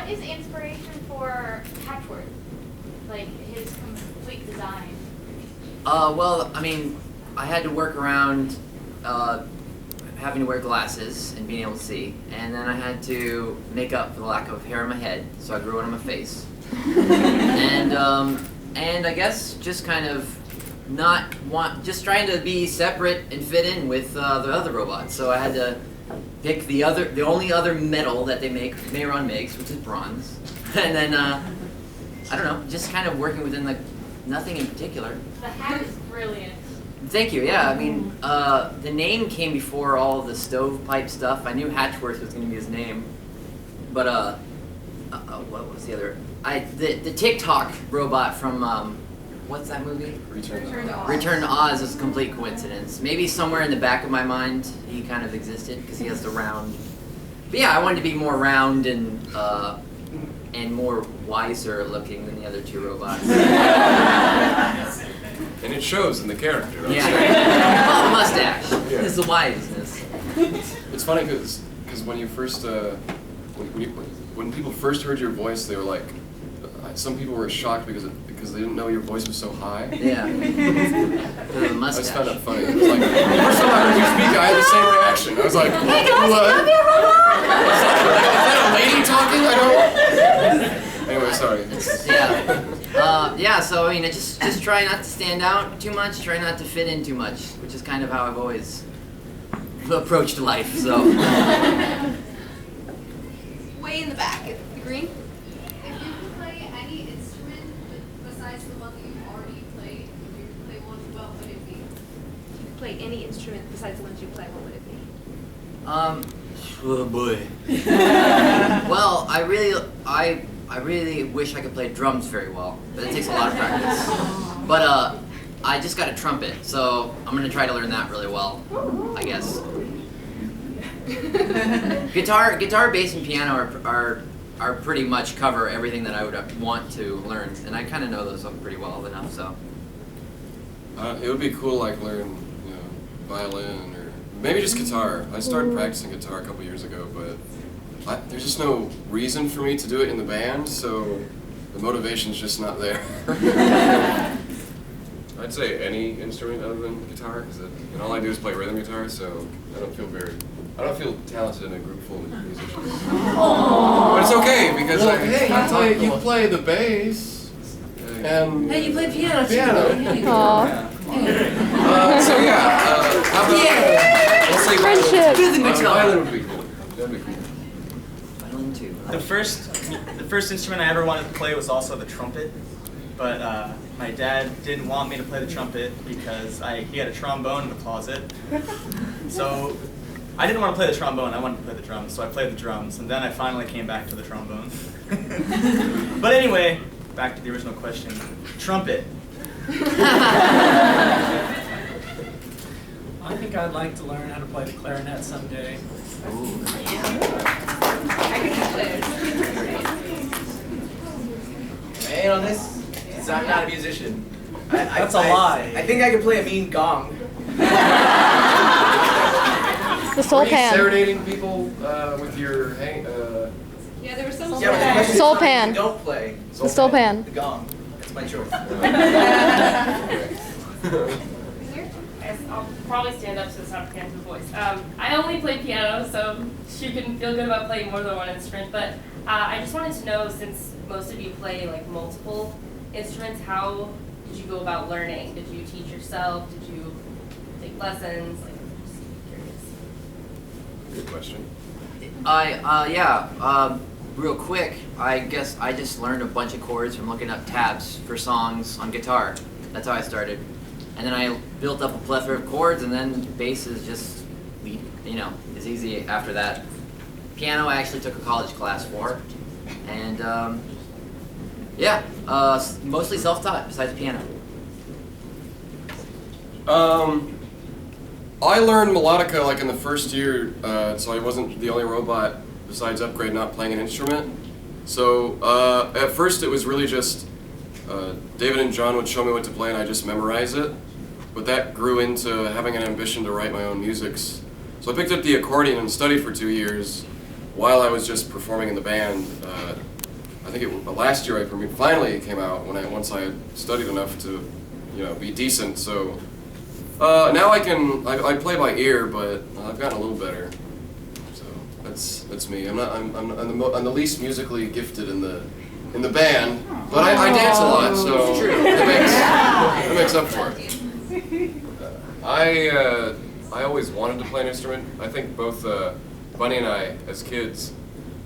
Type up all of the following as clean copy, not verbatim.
what is the inspiration for Patchwork? Like his complete design? Well, I mean, I had to work around having to wear glasses and being able to see, and then I had to make up for the lack of hair on my head, so I grew it on my face. And I guess just kind of just trying to be separate and fit in with the other robots. So I had to pick the only other metal that Mayron makes, which is bronze, and then I don't know, just kind of working within like nothing in particular. The hat is brilliant. Thank you. Yeah, I mean, the name came before all of the stovepipe stuff. I knew Hatchworth was going to be his name, but what was the other? The TikTok robot from what's that movie? Return to Oz was a complete coincidence. Maybe somewhere in the back of my mind he kind of existed because he has the round. But yeah, I wanted to be more round and more wiser looking than the other two robots. And it shows in the character. Right? Yeah. Well, the mustache. Yeah. It's the wiseness. It's funny because when you first when people first heard your voice, they were like, some people were shocked because they didn't know your voice was so high. Yeah. The mustache. I just found that funny. It was like, the first time I heard you speak, I had the same reaction. I was like, Hey guys, what? be a robot! Is that a lady talking? I don't. Anyway, sorry. Yeah. So I mean, just try not to stand out too much. Try not to fit in too much, which is kind of how I've always approached life. So. Way in the back, the green. If you could play any instrument besides the one that you already played, if you could play one, what would it be? If you could play any instrument besides the ones you play, what would it be? Oh boy. Well, I really wish I could play drums very well, but it takes a lot of practice. But I just got a trumpet, so I'm gonna try to learn that really well, I guess. Guitar, bass, and piano are pretty much cover everything that I would want to learn, and I kind of know those pretty well enough. So. It would be cool, like learn, violin or maybe just guitar. I started practicing guitar a couple years ago, but there's just no reason for me to do it in the band, so the motivation's just not there. I'd say any instrument other than guitar, because all I do is play rhythm guitar, so I don't feel talented in a group full of musicians. But it's okay, because you play the bass. And Hey, you play piano. Piano. So yeah, how about we'll say Friendship. violin would be cool. That'd be cool. Violin too. The first instrument I ever wanted to play was also the trumpet, but my dad didn't want me to play the trumpet because he had a trombone in the closet. So I didn't want to play the trombone, I wanted to play the drums, so I played the drums, and then I finally came back to the trombone. But anyway, back to the original question. Trumpet. I think I'd like to learn how to play the clarinet someday. Man, on this, since I'm not a musician. That's a lie. I think I can play a mean gong. The soul Were you pan. serenading people with your Yeah, there was some. Yeah, but the question is Soul something pan. you don't play. The soul pan. The gong. That's my choice. I'll probably stand up so it's not Phantom's voice. I only play piano, so she can feel good about playing more than one instrument. But I just wanted to know, since most of you play like multiple instruments, how did you go about learning? Did you teach yourself? Did you take lessons? Like, I'm just curious. Good question. Real quick, I guess I just learned a bunch of chords from looking up tabs for songs on guitar. That's how I started. And then I built up a plethora of chords, and then bass is just, is easy after that. Piano I actually took a college class for. And mostly self-taught besides piano. I learned melodica like in the first year, so I wasn't the only robot besides Upgrade not playing an instrument. So at first it was really just David and John would show me what to play and I just memorize it. But that grew into having an ambition to write my own music. So I picked up the accordion and studied for 2 years. while I was just performing in the band, I think last year I finally came out once I had studied enough to, be decent. So now I play by ear, but I've gotten a little better. So that's me. I'm the least musically gifted in the band, but I dance a lot, so it makes up for it. I always wanted to play an instrument. I think both Bunny and I, as kids,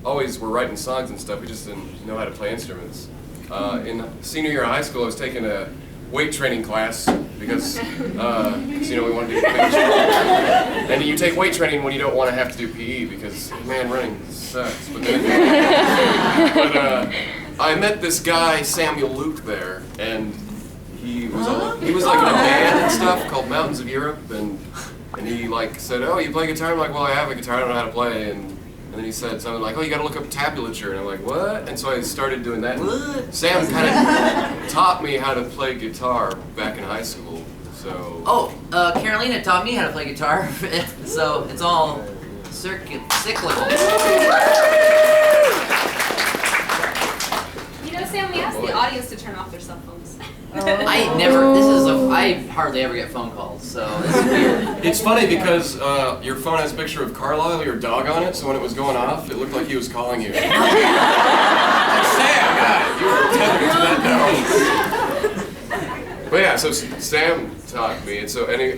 always were writing songs and stuff. We just didn't know how to play instruments. In senior year of high school, I was taking a weight training class because we wanted to get big. And you take weight training when you don't want to have to do PE because, man, running sucks. But I met this guy, Samuel Luke, there, and he was like in a band and stuff called Mountains of Europe, and he said, "Oh, you play guitar?" I'm like, "Well, I have a guitar. I don't know how to play." And then he said something like, "Oh, you got to look up tablature." And I'm like, "What?" And so I started doing that. What? Sam kind of taught me how to play guitar back in high school. So. Oh, Carolina taught me how to play guitar, so it's all cyclical. Sam, we asked the audience to turn off their cell phones. I hardly ever get phone calls, so this is weird. It's funny because your phone has a picture of Carlisle, your dog, on it, so when it was going off, it looked like he was calling you. Sam, you were tethered to that dog. But yeah, so Sam taught me, and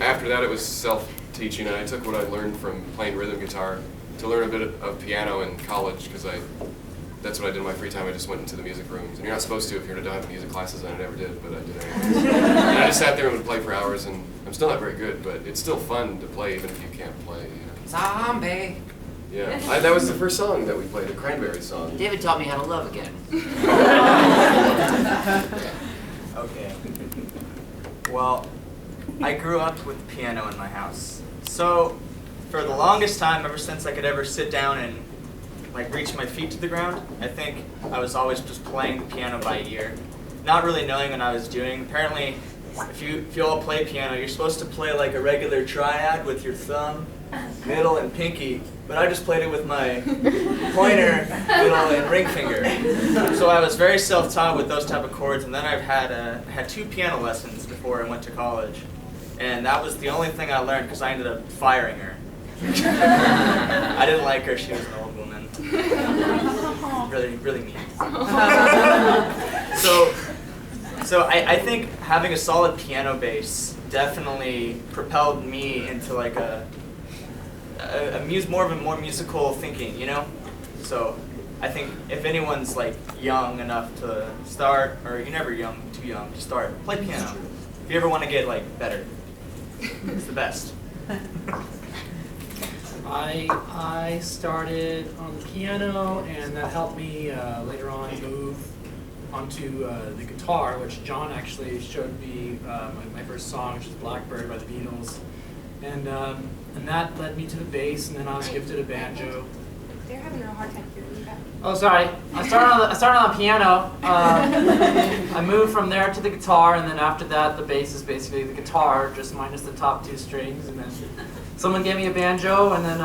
after that it was self-teaching, and I took what I learned from playing rhythm guitar to learn a bit of piano in college, because that's what I did in my free time. I just went into the music rooms. And you're not supposed to if you're in a ton of music classes, and I never did, but I did anyway. And I just sat there and would play for hours, and I'm still not very good, but it's still fun to play even if you can't play. Zombie. Yeah, that was the first song that we played, the Cranberry song. David taught me how to love again. Okay. Well, I grew up with piano in my house. So, for the longest time, ever since I could ever sit down and reach my feet to the ground, I think I was always just playing the piano by ear, not really knowing what I was doing. Apparently, if you all play piano, you're supposed to play like a regular triad with your thumb, middle, and pinky, but I just played it with my pointer, middle, and ring finger. So I was very self-taught with those type of chords, and then I've had 2 piano lessons before I went to college, and that was the only thing I learned because I ended up firing her. I didn't like her. She was an old woman. Really, really mean. So I think having a solid piano base definitely propelled me into more musical thinking, So I think if anyone's young enough to start, or you're never too young to start, play piano. If you ever want to get better, it's the best. I started on the piano, and that helped me later on move onto the guitar, which John actually showed me my first song, which is Blackbird by the Beatles, and that led me to the bass, and then I was gifted a banjo. They're having a hard time hearing you back. Oh, sorry. I started on the piano. I moved from there to the guitar, and then after that, the bass is basically the guitar, just minus the top 2 strings, and then someone gave me a banjo, and then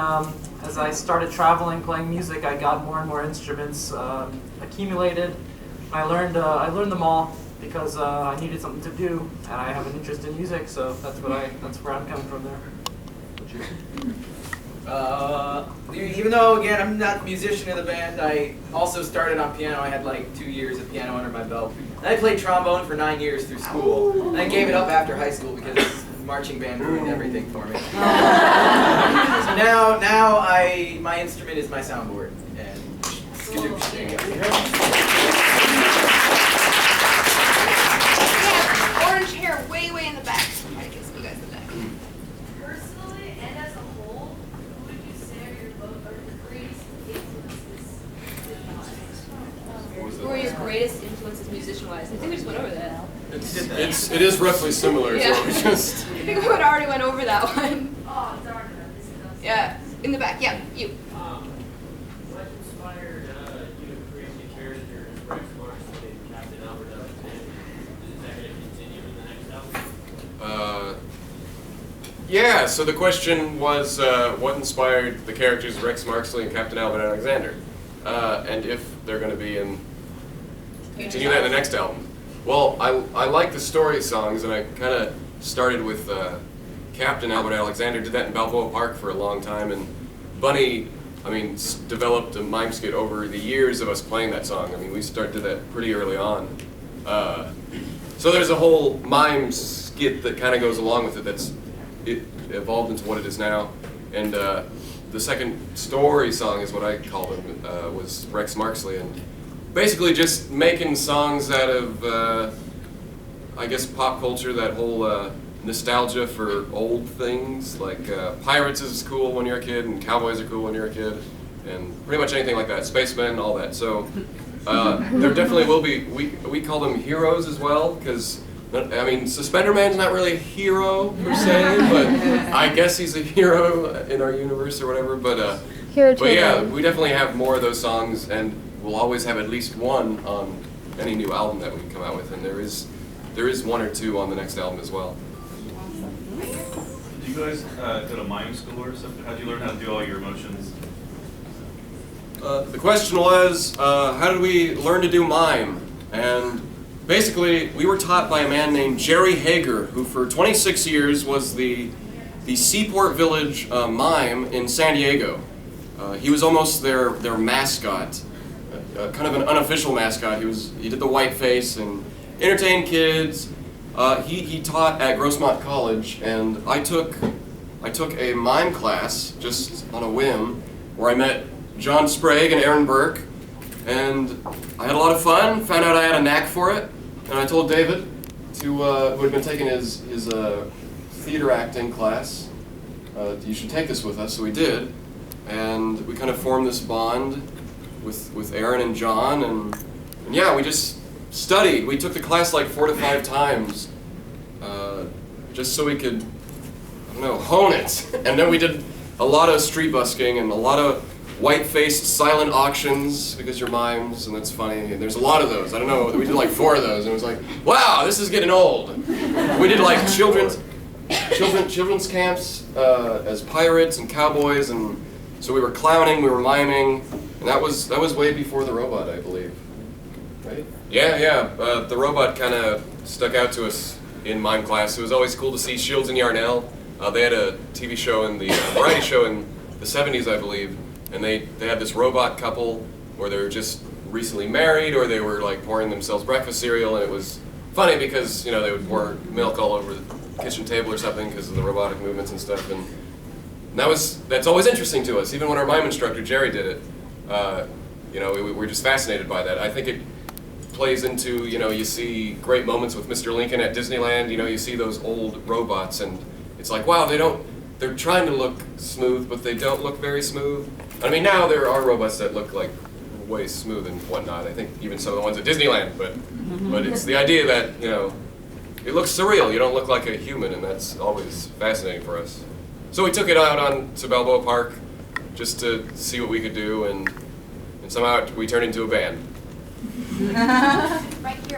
as I started traveling, playing music, I got more and more instruments accumulated. I learned them all because I needed something to do, and I have an interest in music, so that's where I'm coming from there. Even though, again, I'm not the musician in the band, I also started on piano. I had 2 years of piano under my belt. And I played trombone for 9 years through school. And I gave it up after high school because marching band ruined everything for me. So now my instrument is my soundboard. And skadoosh, there you go. Yeah, orange hair way in the back. Try to get some of you guys in the back. Personally and as a whole, who would you say are your greatest influences? Who are your greatest influences musician-wise? I think we just went over that. It is roughly similar. Yeah. So it's just. I think we already went over that one. Oh, darn it. Yeah, in the back. Yeah, you. What inspired you to create the character as Rex Marston, Captain Albert Alexander? Is that going to continue in the next album? Yeah, so the question was what inspired the characters Rex Marksley and Captain Albert Alexander? And if they're going to be in, continue that in the next album. Well, I like the story songs, and I kind of started with Captain Albert Alexander, did that in Balboa Park for a long time, and Bunny, I mean, developed a mime skit over the years of us playing that song. I mean, we started that pretty early on. So there's a whole mime skit that kind of goes along with it it evolved into what it is now. And the second story song is what I called him, was Rex Marksley. And basically just making songs out of, I guess, pop culture, that whole nostalgia for old things. Like Pirates is cool when you're a kid, and Cowboys are cool when you're a kid, and pretty much anything like that. Spacemen, all that. So there definitely will be, we call them heroes as well, because I mean, Suspender Man's not really a hero per se, but I guess he's a hero in our universe or whatever. But yeah, we definitely have more of those songs, and we'll always have at least one on any new album that we come out with, and there is one or two on the next album as well. Did you guys go to mime school or something? How did you learn how to do all your emotions? The question was, how did we learn to do mime? And basically, we were taught by a man named Jerry Hager, who for 26 years was the Seaport Village mime in San Diego. He was almost their mascot, kind of an unofficial mascot. He did the white face and entertained kids. He taught at Grossmont College, and I took a mime class just on a whim, where I met John Sprague and Aaron Burke, and I had a lot of fun. Found out I had a knack for it. And I told David, who had been taking his theater acting class, you should take this with us, so we did. And we kind of formed this bond with Aaron and John, and yeah, we just studied. We took the class like 4 to 5 times, just so we could, I don't know, hone it. And then we did a lot of street busking and a lot of white-faced silent auctions, because you're mimes, and that's funny, and there's a lot of those. I don't know, we did like 4 of those, and it was like, wow, this is getting old. We did like children's camps as pirates and cowboys, and so we were clowning, we were miming, and that was way before the robot, I believe. Right? Yeah, the robot kind of stuck out to us in mime class. It was always cool to see Shields and Yarnell. They had a TV show variety show in the 70s, I believe. And they had this robot couple where they were just recently married, or they were like pouring themselves breakfast cereal, and it was funny because, you know, they would pour milk all over the kitchen table or something because of the robotic movements and stuff, and that's always interesting to us. Even when our mime instructor Jerry did it, you know, we're just fascinated by that. I think it plays into, you know, you see great moments with Mr. Lincoln at Disneyland. You know, you see those old robots, and it's like, wow, they're trying to look smooth, but they don't look very smooth. I mean, now there are robots that look like way smooth and whatnot. I think even some of the ones at Disneyland, but it's the idea that, you know, it looks surreal. You don't look like a human, and that's always fascinating for us. So we took it out on to Balboa Park just to see what we could do, and somehow we turned into a band. Right here.